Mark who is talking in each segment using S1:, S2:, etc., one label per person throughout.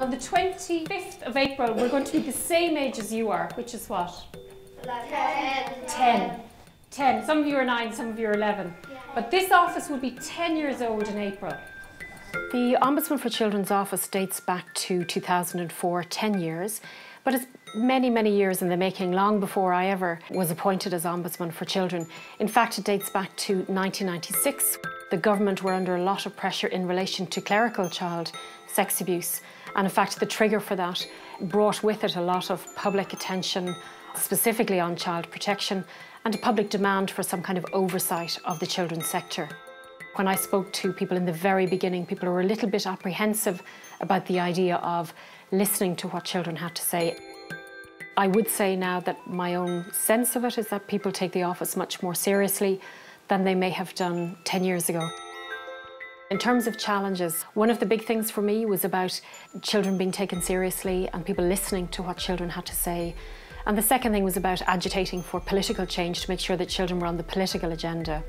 S1: On the 25th of April, we're going to be the same age as you are, which is what? 10. 10. Some of you are 9, some of you are 11. But this office will be 10 years old in April. The Ombudsman for Children's office dates back to 2004, 10 years. But it's many, many years in the making, long before I ever was appointed as Ombudsman for Children. In fact, it dates back to 1996. The government were under a lot of pressure in relation to clerical child sex abuse. And in fact, the trigger for that brought with it a lot of public attention, specifically on child protection, and a public demand for some kind of oversight of the children's sector. When I spoke to people in the very beginning, people were a little bit apprehensive about the idea of listening to what children had to say. I would say now that my own sense of it is that people take the office much more seriously than they may have done 10 years ago. In terms of challenges, one of the big things for me was about children being taken seriously and people listening to what children had to say. And the second thing was about agitating for political change to make sure that children were on the political agenda.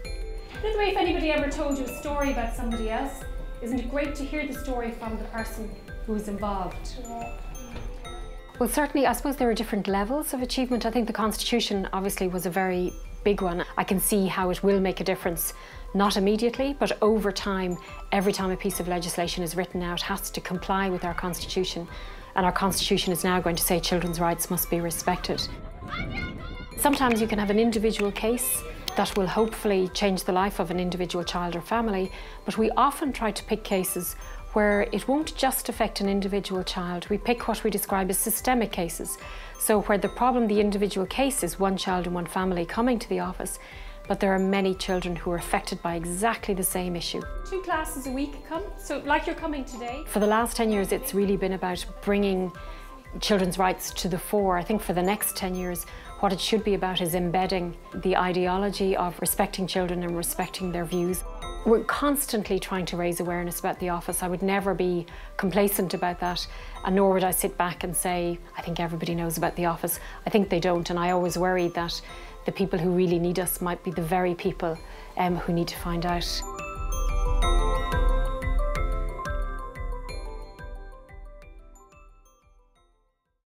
S1: By the way, if anybody ever told you a story about somebody else, isn't it great to hear the story from the person who's involved? Well, certainly, I suppose there are different levels of achievement. I think the Constitution obviously was a very big one. I can see how it will make a difference, not immediately, but over time. Every time a piece of legislation is written out, it has to comply with our Constitution. And our Constitution is now going to say children's rights must be respected. Sometimes you can have an individual case that will hopefully change the life of an individual child or family, but we often try to pick cases where it won't just affect an individual child. We pick what we describe as systemic cases. So where the problem, the individual case, is one child and one family coming to the office, but there are many children who are affected by exactly the same issue. 2 classes a week come, so like you're coming today. For the last 10 years, it's really been about bringing children's rights to the fore. I think for the next 10 years, what it should be about is embedding the ideology of respecting children and respecting their views. We're constantly trying to raise awareness about the office. I would never be complacent about that, and nor would I sit back and say, I think everybody knows about the office. I think they don't, and I always worry that the people who really need us might be the very people who need to find out.